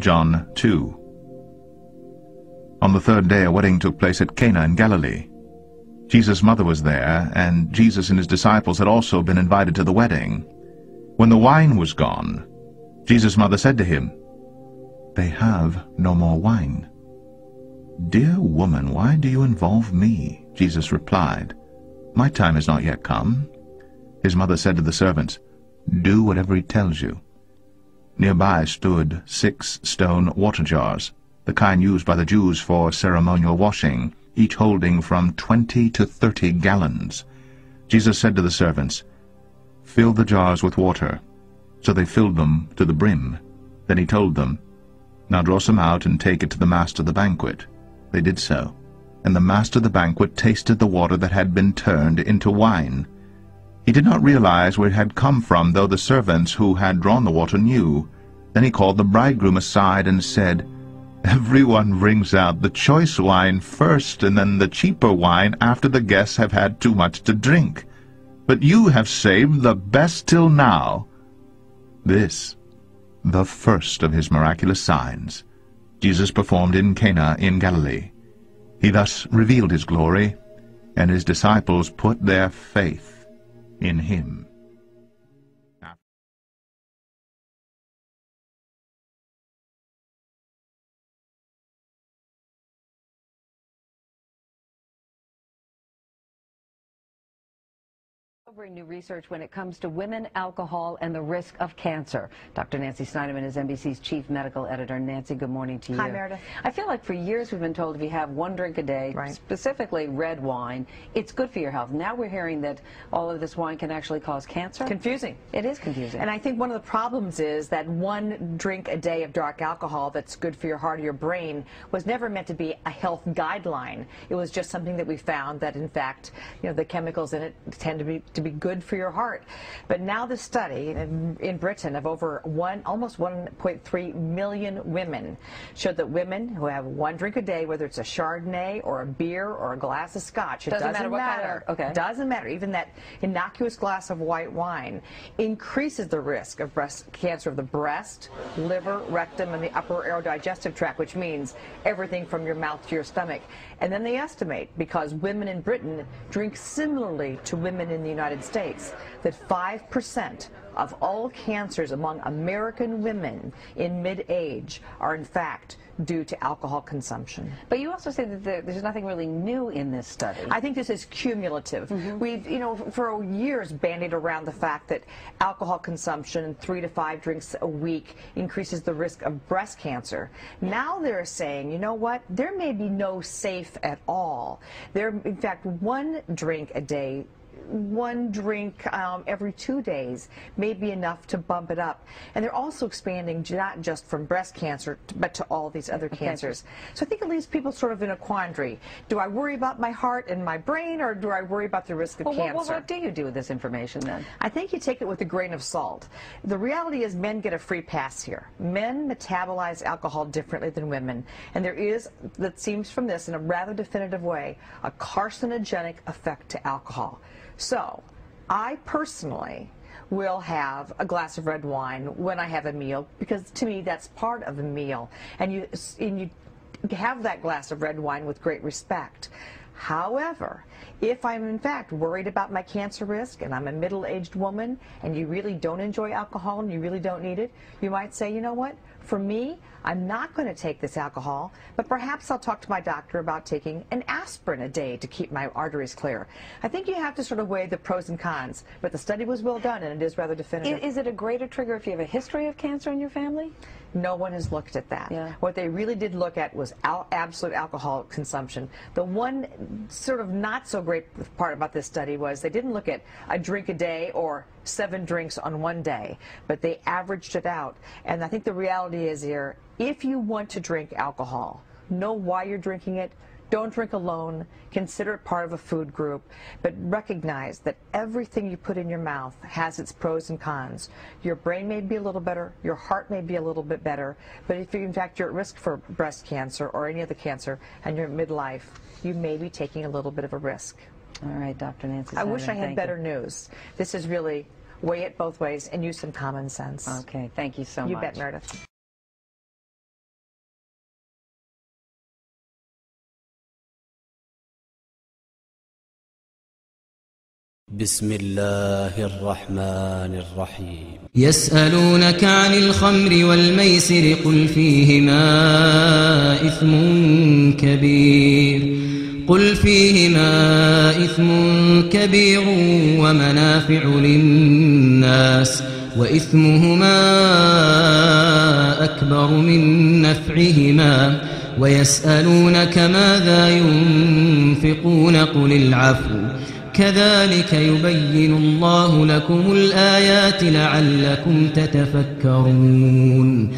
John 2. On the third day a wedding took place at Cana in Galilee. Jesus' mother was there, and Jesus and his disciples had also been invited to the wedding. When the wine was gone, Jesus' mother said to him, "They have no more wine." "Dear woman, why do you involve me?" Jesus replied, "My time has not yet come." His mother said to the servants, "Do whatever he tells you." Nearby stood 6 stone water jars, the kind used by the Jews for ceremonial washing, each holding from 20 to 30 gallons. Jesus said to the servants, "Fill the jars with water." So they filled them to the brim. Then he told them, "Now draw some out and take it to the master of the banquet." They did so, and the master of the banquet tasted the water that had been turned into wine. He did not realize where it had come from, though the servants who had drawn the water knew. Then he called the bridegroom aside and said, "Everyone brings out the choice wine first, and then the cheaper wine after the guests have had too much to drink. But you have saved the best till now." This, the first of his miraculous signs, Jesus performed in Cana in Galilee. He thus revealed his glory, and his disciples put their faith in him. New research when it comes to women, alcohol, and the risk of cancer. Dr. Nancy Snyderman is NBC's chief medical editor. Nancy, good morning to you. Hi, Meredith. I feel like for years we've been told if you have 1 drink a day, right, specifically red wine, it's good for your health. Now we're hearing that all of this wine can actually cause cancer. Confusing. It is confusing. And I think one of the problems is that 1 drink a day of dark alcohol that's good for your heart or your brain was never meant to be a health guideline. It was just something that we found that, in fact, the chemicals in it tend to be good for your heart. But now the study in Britain of almost 1.3 million women showed that women who have 1 drink a day, whether it's a Chardonnay or a beer or a glass of scotch, it doesn't matter. Okay. Doesn't matter. Even that innocuous glass of white wine increases the risk of breast cancer of the breast, liver, rectum, and the upper aerodigestive tract, which means everything from your mouth to your stomach. And then they estimate, because women in Britain drink similarly to women in the United States, that 5% of all cancers among American women in mid-age are in fact due to alcohol consumption. But you also say that there's nothing really new in this study. I think this is cumulative. We've, for years bandied around the fact that alcohol consumption, 3 to 5 drinks a week, increases the risk of breast cancer. Now they're saying, you know what, there may be no safe at all. There, in fact, 1 drink a day, 1 drink every 2 days may be enough to bump it up. And they're also expanding not just from breast cancer, but to all these other cancers. So I think it leaves people sort of in a quandary. Do I worry about my heart and my brain, or do I worry about the risk of cancer? Well, what do you do with this information then? I think you take it with a grain of salt. The reality is men get a free pass here. Men metabolize alcohol differently than women. And there is, that seems from this in a rather definitive way, a carcinogenic effect to alcohol. So, I personally will have a glass of red wine when I have a meal, because to me that's part of a meal. And you have that glass of red wine with great respect. However, if I'm in fact worried about my cancer risk and I'm a middle-aged woman and you really don't enjoy alcohol and you really don't need it, you might say, you know what, for me, I'm not going to take this alcohol, but perhaps I'll talk to my doctor about taking an aspirin a day to keep my arteries clear. I think you have to sort of weigh the pros and cons, but the study was well done and it is rather definitive. Is it a greater trigger if you have a history of cancer in your family? No one has looked at that. Yeah. What they really did look at was absolute alcohol consumption. The one sort of not so great part about this study was they didn't look at a drink a day or 7 drinks on 1 day, but they averaged it out. And I think the reality is here, if you want to drink alcohol, know why you're drinking it. Don't drink alone. Consider it part of a food group. But recognize that everything you put in your mouth has its pros and cons. Your brain may be a little better. Your heart may be a little bit better. But if in fact you're at risk for breast cancer or any other cancer and you're midlife, you may be taking a little bit of a risk. All right, Dr. Nancy Snyderman, I wish I had better news. This is really weigh it both ways and use some common sense. Okay, thank you so much. You bet, Meredith. بسم الله الرحمن الرحيم يسألونك عن الخمر والميسر قل فيهما إثم كبير ومنافع للناس وإثمهما أكبر من نفعهما ويسألونك ماذا ينفقون قل العفو كذلك يبين الله لكم الآيات لعلكم تتفكرون